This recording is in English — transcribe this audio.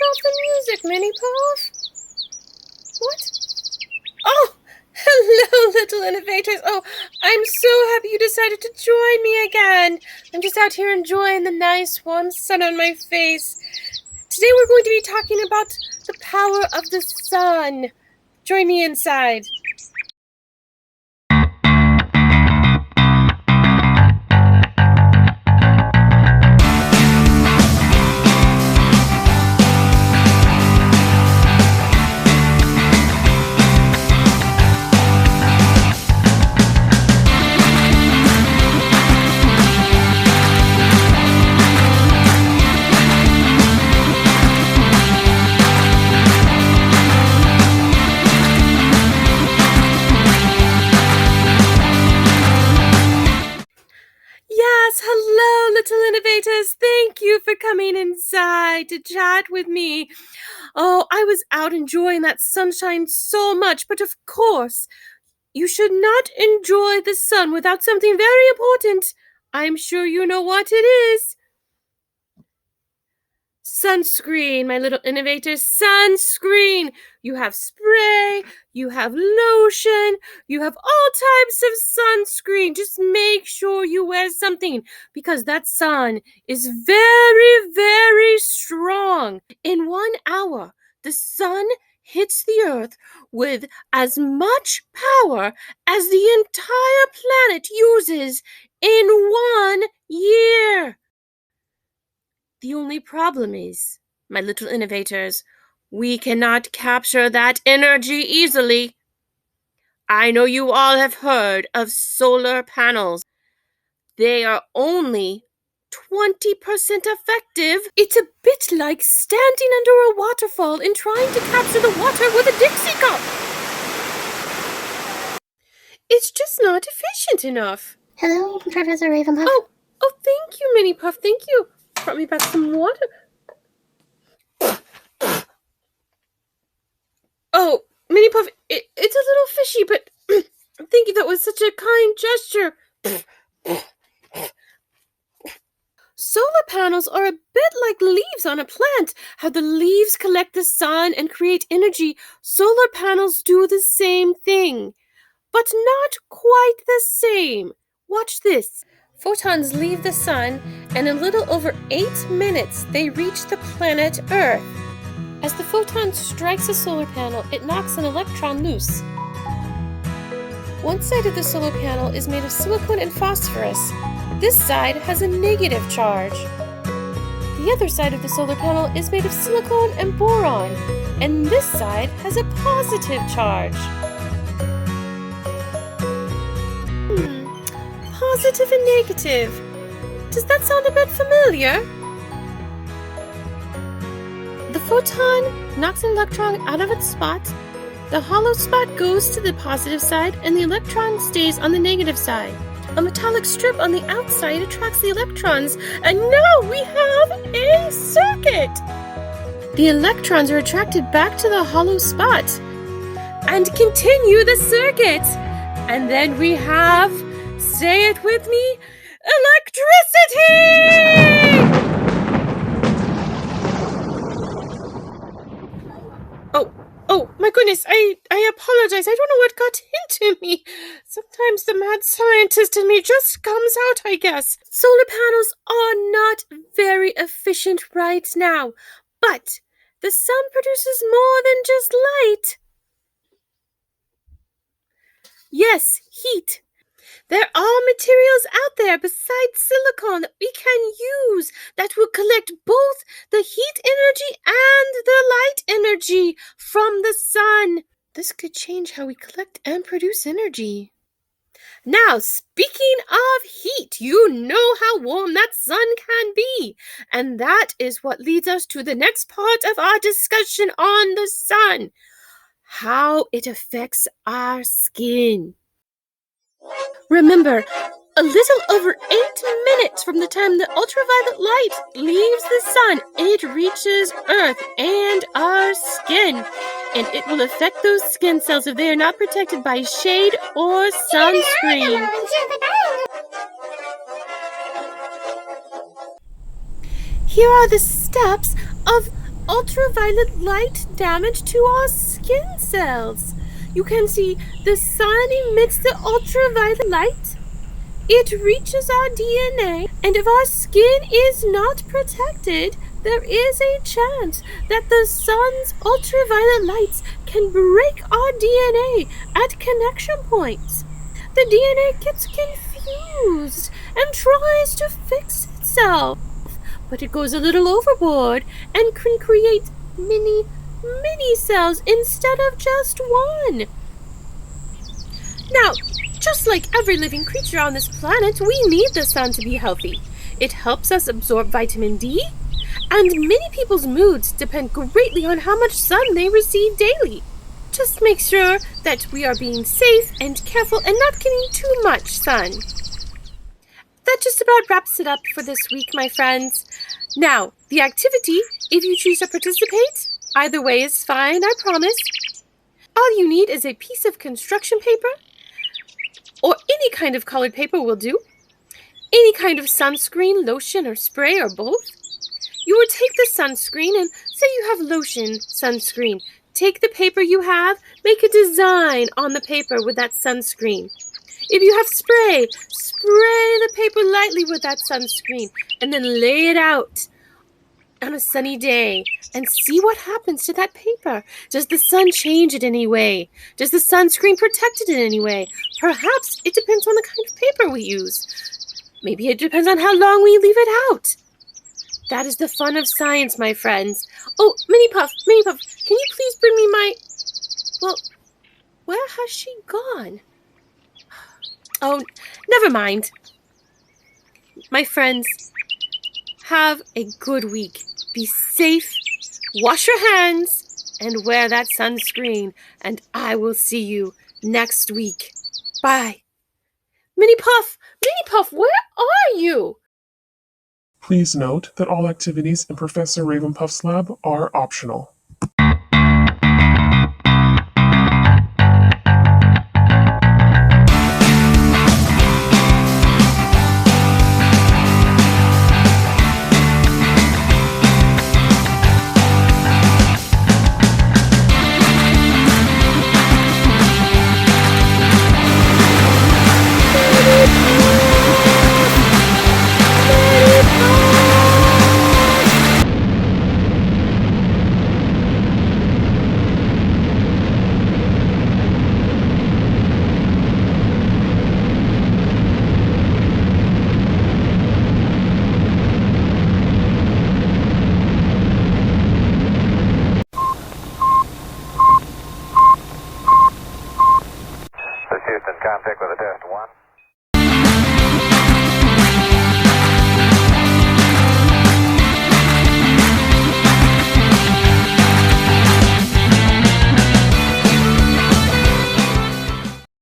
off the music, Minnie Puff. What? Oh, hello, little innovators. Oh, I'm so happy you decided to join me again. I'm just out here enjoying the nice warm sun on my face. Today we're going to be talking about the power of the sun. Join me inside. Yes, hello, little innovators. Thank you for coming inside to chat with me. Oh, I was out enjoying that sunshine so much, but of course, you should not enjoy the sun without something very important. I'm sure you know what it is. Sunscreen, my little innovators, sunscreen. You have spray, you have lotion, you have all types of sunscreen. Just make sure you wear something because that sun is very, very strong. In 1 hour, the sun hits the earth with as much power as the entire planet uses in 1 year. The only problem is, my little innovators, we cannot capture that energy easily. I know you all have heard of solar panels. They are only 20% effective. It's a bit like standing under a waterfall and trying to capture the water with a Dixie cup. It's just not efficient enough. Hello, Professor Ravenpuff. Oh, thank you, Minnie Puff, thank you. Brought me back some water. Oh, Minnie Puff, it's a little fishy, but thank you. That was such a kind gesture. Solar panels are a bit like leaves on a plant. How the leaves collect the sun and create energy. Solar panels do the same thing, but not quite the same. Watch this. Photons leave the sun, and in a little over 8 minutes, they reach the planet Earth. As the photon strikes a solar panel, it knocks an electron loose. One side of the solar panel is made of silicon and phosphorus. This side has a negative charge. The other side of the solar panel is made of silicon and boron, and this side has a positive charge. Positive and negative. Does that sound a bit familiar? The photon knocks an electron out of its spot. The hollow spot goes to the positive side, and the electron stays on the negative side. A metallic strip on the outside attracts the electrons, and now we have a circuit! The electrons are attracted back to the hollow spot and continue the circuit. And then we have, say it with me, electricity! Oh, my goodness, I apologize. I don't know what got into me. Sometimes the mad scientist in me just comes out, I guess. Solar panels are not very efficient right now, but the sun produces more than just light. Yes, heat. There are materials out there besides silicon that we can use that will collect both the heat energy and the light energy from the sun. This could change how we collect and produce energy. Now, speaking of heat, you know how warm that sun can be. And that is what leads us to the next part of our discussion on the sun. How it affects our skin. Remember, a little over 8 minutes from the time the ultraviolet light leaves the sun, it reaches Earth and our skin. And it will affect those skin cells if they are not protected by shade or sunscreen. Here are the steps of ultraviolet light damage to our skin cells. You can see the sun emits the ultraviolet light. It reaches our DNA, and if our skin is not protected, there is a chance that the sun's ultraviolet lights can break our DNA at connection points. The DNA gets confused and tries to fix itself, but it goes a little overboard and can create many cells instead of just one. Now, just like every living creature on this planet, we need the sun to be healthy. It helps us absorb vitamin D, and many people's moods depend greatly on how much sun they receive daily. Just make sure that we are being safe and careful and not getting too much sun. That just about wraps it up for this week, my friends. Now, the activity, if you choose to participate, either way is fine, I promise. All you need is a piece of construction paper, or any kind of colored paper will do, any kind of sunscreen, lotion, or spray, or both. You will take the sunscreen and say you have lotion sunscreen. Take the paper you have, make a design on the paper with that sunscreen. If you have spray, spray the paper lightly with that sunscreen and then lay it out on a sunny day and see what happens to that paper. Does the sun change it in any way? Does the sunscreen protect it in any way? Perhaps it depends on the kind of paper we use. Maybe it depends on how long we leave it out. That is the fun of science, my friends. Oh, Minnie-Puff, can you please bring me my... Well, where has she gone? Oh, never mind. My friends, have a good week. Be safe, wash your hands, and wear that sunscreen. And I will see you next week. Bye. Minnie-Puff, where are you? Please note that all activities in Professor Ravenpuff's lab are optional. Houston, contact with a test 1.